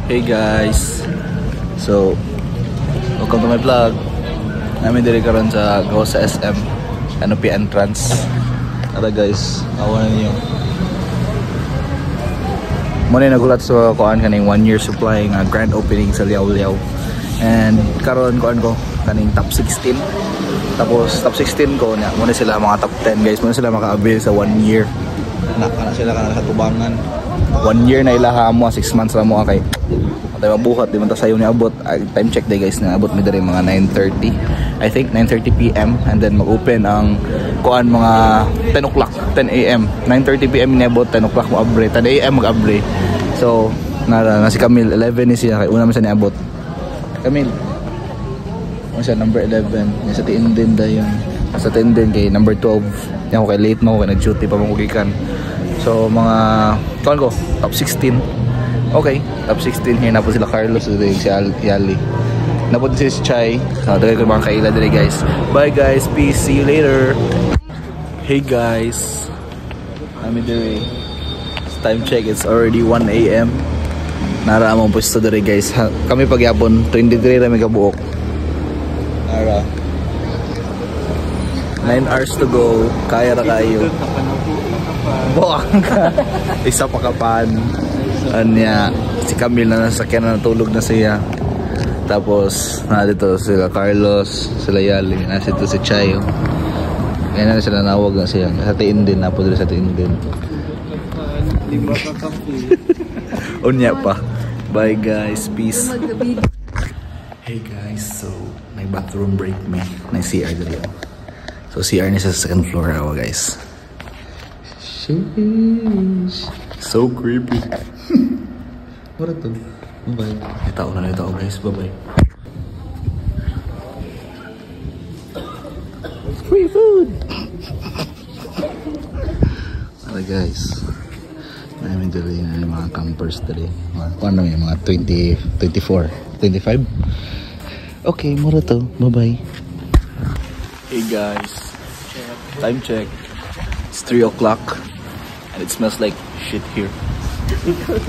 Hey guys, so welcome to my vlog. Namin diri karon sa gawas sa SM Canopy entrance. Tara guys, awan niyo. Muna nagulat sa kuan kaning 1 year supply nga grand opening sa Liao Liao. And karon kuan ko kaning top 16. Tapos top 16 ko na muna sila mga top 10 guys. Muna sila maka-avail sa 1 year. Ana sila kana sa tubangan. 1 year na ilaha mo, 6 months lang mo kay atay mabuhat di man ta sayo ni abot. Time check day guys, na abot mi diri mga 9:30. I think 9:30 PM and then mag-open ang kuan mga 10 o'clock, 10 AM. 9:30 PM ni abot, 10 o'clock mo abre, 10 AM mag-abre. So na si Camille 11 ni siya kay una man siya ni abot. Camille. Ano siya number 11, ni sa Tindin dayon. Sa Tindin kay number 12. Yan ko kay late mo kay nag-duty pa mo gikan. So mga kuan ko top 16. Okay, top 16 here na po sila Carlos, si Ali. Na po si Chai. Dagay ko mga kaila dali guys. Bye guys, peace, see you later. Hey guys, I'm diri. Time check, it's already 1 AM. Nara among pwesto diri guys. Kami pagyapon 23 ra mi kabuok. Nara 9 hours to go. Kaya ra kayo. Buang ka. Isa pa kapan. Anya, si Camille na nasakyan na natulog na siya. Tapos, dito sila Carlos, sila Yali, dito si Chayo. Ngayon na sila nawag na siya. Sa Tindin, napo dito sa Tindin. Unya pa. Bye guys, peace. Hey guys, so may bathroom break me. May CR dito. So CR ni sa second floor ako guys. Sheesh. So creepy. What ito? Bye-bye. May tao na ito guys. Bye-bye. Free food! Alright guys. Namin dali na yung mga campers dali. Paano may mga 20, 24, 25? Okay, mura to. Bye-bye. Hey guys. Time check. It's 3 o'clock. And it smells like shit here.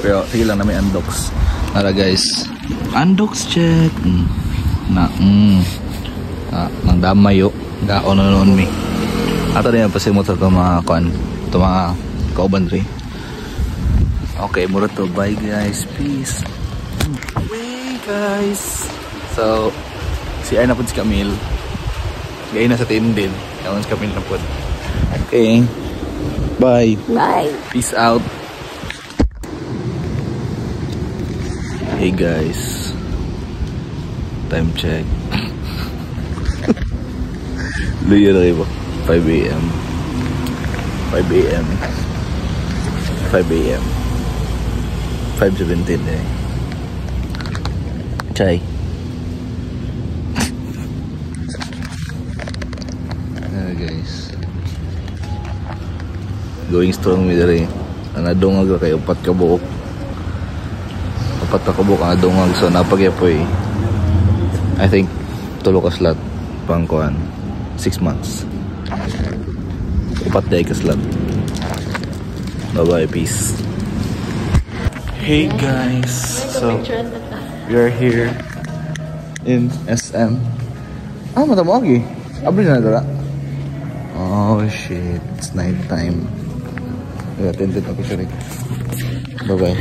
Pero sige lang na may undox. Nara guys, undox check. Nang damayo gaon na noon mi. Ato rin pasimot sa mga kuan, ito mga kauban rin. Okay, mura to. Bye guys, peace. Hey guys, so si Arna po si Camille. Gaya na sa Tindin. Kawan si Camille na po. Okay, bye. Bye. Peace out. Hey guys, time check. Luya na kayo ba? 5 AM 5 AM 5 AM 5:17 eh. Chai. Guys, going strong with the nanadungag kayo upat ka buok. Upat ka buok ang adungag, so napagyapoy. I think tulo ka slot pang kuan 6 months. Upat day ka slot. Bye bye, peace. Hey guys, so we are here in SM. Mata mo agi. Abri na dala. Oh shit, it's night time. Attended ako siya rin. Bye bye.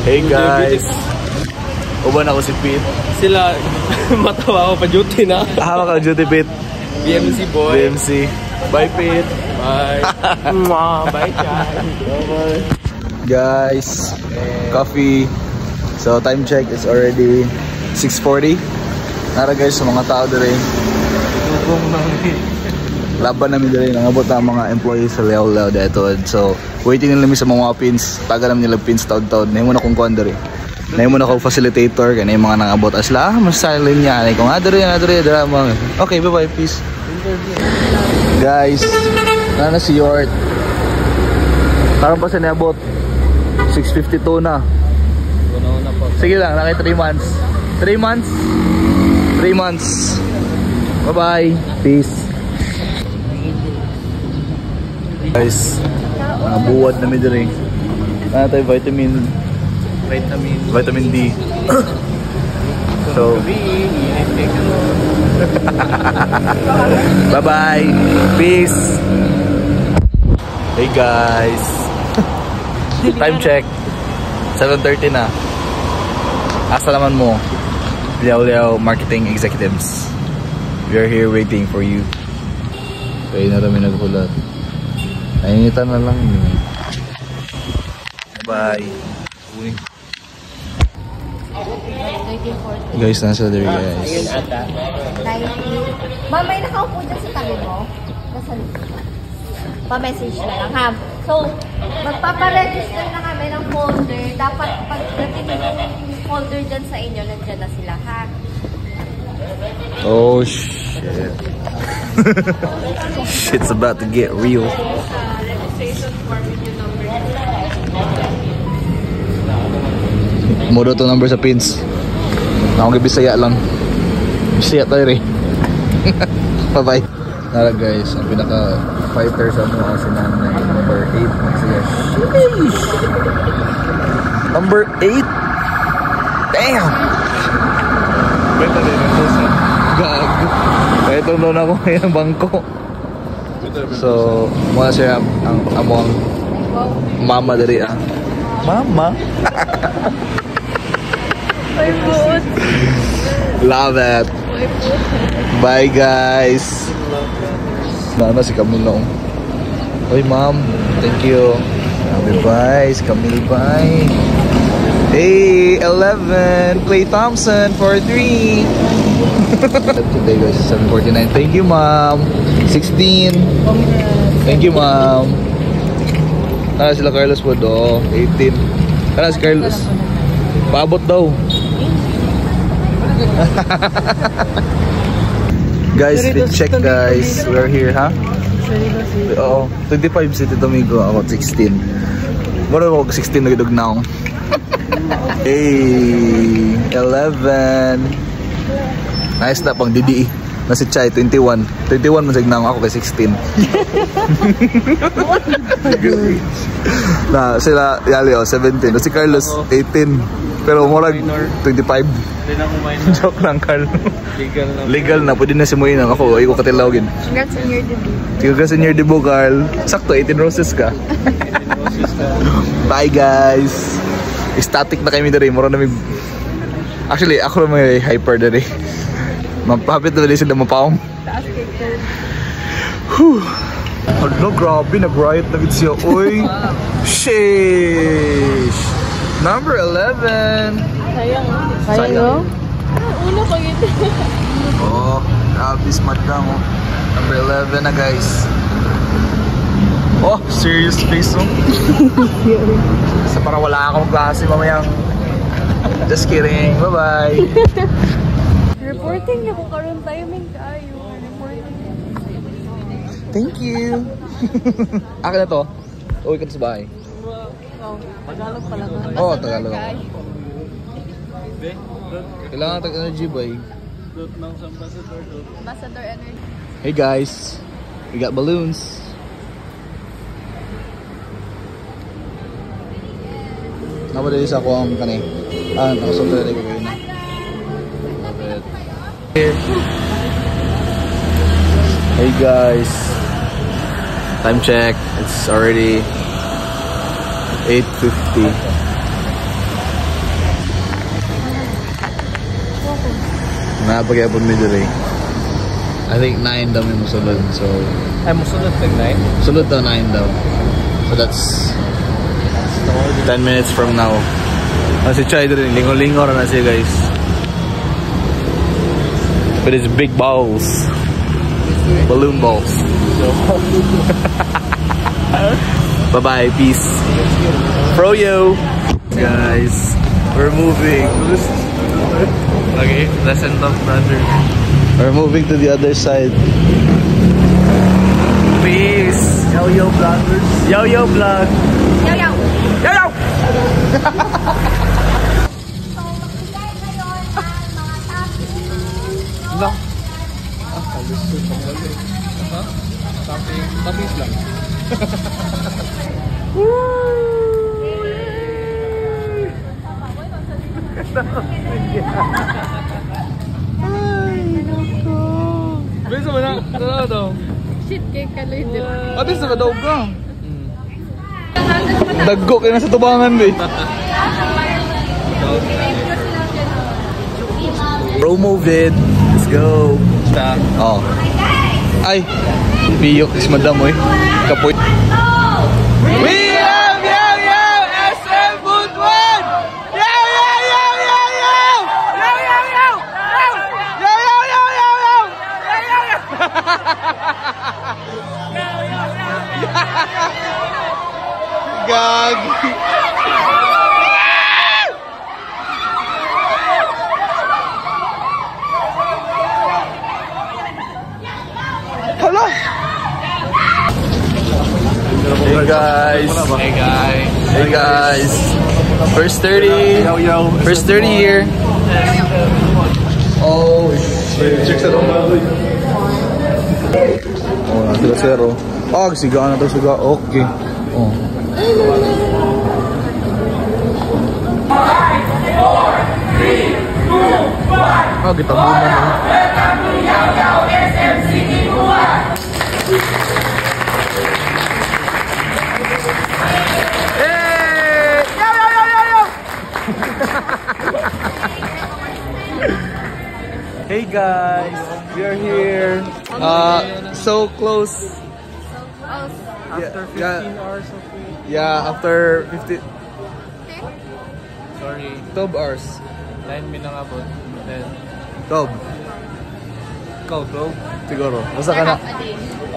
Hey guys, uban ako si Pete. Sila matawa ako pa duty na. Hawak ka duty Pete. BMC boy. BMC. Bye Pete. Bye. Bye Chai. Bye. Guys, coffee. So time check is already 6:40. Nara guys sa mga tao dere. Laban namin dere nangabot ang mga employees sa Liao Liao dito. So waiting nila sa mga pins. Taga namin nila pins taud-taud. Nahimo na kung kuan dere. Nahimo na ko facilitator kani mga nangabot asla. Mas silent niya ani kung adere drama. Okay, bye bye, peace. Guys, na si Yort. Karon pa sa niabot 6:52 na. Sige lang, nakay 3 months. 3 months. 3 months. Bye bye. Peace. Guys, buwad na mi diri. Tayo vitamin Vitamin D. So, bye-bye. Peace. Hey guys. Time check. 7:30 na. Asa naman mo? Liao Liao Marketing Executives. We are here waiting for you. Kaya na kami naghulat. Nainitan na lang. Bye. Uy. Guys, nasa there guys. Ma'am, may nakaupo dyan sa tabi mo. Pa-message na lang ha. So, magpaparegister na kami ng folder. Dapat pagdating yung folder dyan sa inyo, nandiyan na sila ha. Oh shit. Shit's about to get real. Registration form with your number. Modo to number sa pins. Ako Bisaya lang. Bisaya tayo rin. Bye-bye. Nara guys, ang pinaka fighter sa mga si Nanay, number 8. Sige. Number 8? Damn! Beta din ang dosa. Gag. Kaya itong doon ako ngayon bangko. So, muna siya ang among mama dari ah. Mama? My food. Love it. Bye guys. Nana si Camilo. Oy ma'am, thank you. Bye si Camilo, bye. Hey 11, Clay Thompson for 3. Today guys, 7:49. Thank you ma'am. 16. Thank you ma'am. Nana sila Carlos po do. 18. Nana si Carlos. Paabot daw. Guys, check guys. We're here, ha? Oo. 25 si Tito Migo. Ako 16. Wala ako 16 na gidog now. Hey, 11. Nice na pang DDE. Na si Chai, 21. 21 masig na ako kay 16. Na sila, Yali, 17. Na si Carlos, 18. Pero murag 25. Joke lang, Carl. Legal na. Pwede na si Moina. Ako, ay ko katilawin. Congrats on your debut. Congrats on your debut, Carl. Sakto, 18 roses ka. Bye, guys. Static na kami dari. Mura namin. Actually, ako na may hyper dari. Mapapit na dali sila mapaong. Taas kicker. Whew. Ano, grabe. Nag-riot na siya. Uy. Sheesh. Number 11. Sayang. Sayang. Uno ko yun. Oh, grabe smart lang oh. Number 11 na guys. Oh, serious face oh. Sa para wala akong klase mamayang. Just kidding. Bye-bye. Reporting niya kung karoon tayo may kayo. Reporting niya. Thank you. Akin na to. Uwi ka sa bahay. Oh, Tagalog pala nga. Oo, Tagalog ako. Kailangan tag-energy boy. Ambassador Energy. Hey guys, we got balloons. Napadali sa ako ang kanay. Nakasunod na ko yun na. Hey guys, time check. It's already 8:50. Napag-iapon mi dire. I think 9 daw may musulod. So, Ay, musunod tag 9? sulod daw 9 daw. So that's 10 minutes from now. Si Chai din, lingo-lingo na siya guys. But it's big balls. Balloon balls. Bye-bye, peace. Froyo! Guys, we're moving. Okay, lesson of brother. We're moving to the other side. Peace! Yo-yo vloggers. Yo-yo vlog! Yo-yo! Yo-yo! No. Kalusot ang wali. Tapis lang. Bisa mo na? Tara to. Shit, cake ka lang din. Ate, sa kadaog ka. Daggo kayo na sa tubangan, be. Promo vid. Let's go. Oh. Ay, piyok is madam, oy. Kapoy. We have SM Food One! Yo! Gag. Hello. Hey guys. First 30. First 30 here. Oh shit. Check sa loob. Oh, nasa zero. Oh, siga na to siga. Okay. Oh. Oh, kita muna mo. Hey guys, we are here. So close. After 15 hours of wait. Yeah, after 50. Sorry. 12 hours. 9 min ang abot. Then, 12. ikaw, 12. Siguro. Basta ka na.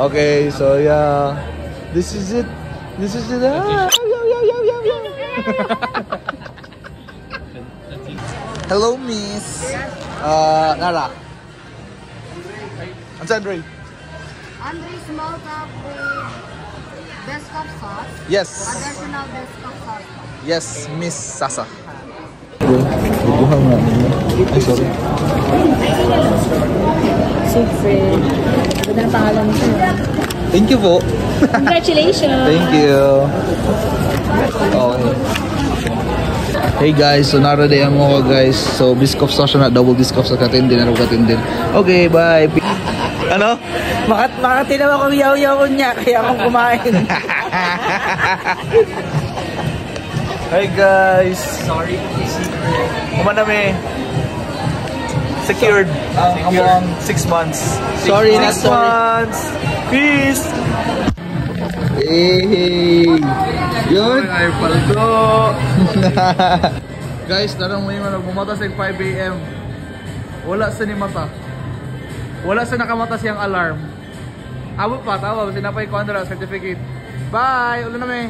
Okay, so yeah. This is it. This is it. Hello, Miss. Nara. Ang Andre? Andre small cup with best cup sauce. Yes. Additional best cup sauce. Yes, Miss Sasa. Ay, sorry. Siegfried. Magandang pangalan mo siya. Thank you po. Congratulations! Thank you. Okay. Hey guys, so naraday ang mga guys. So biscoff sauce na double biscoff sa katindin na katindin. Okay, bye. Ano? Makatinaw ako yaw-yaw niya kaya akong kumain. Hey guys. Sorry. Kumanami. Secured. Secured. 6 months. Sorry, 6 months. Peace. Hey. Yun. Ay, paldo. Guys, tarang mo yung bumata sa 5 AM. Wala sa ni mata. Wala sa nakamata siyang alarm. Abot pa, tawa. Sinapay ko ang certificate. Bye. Ulo na may.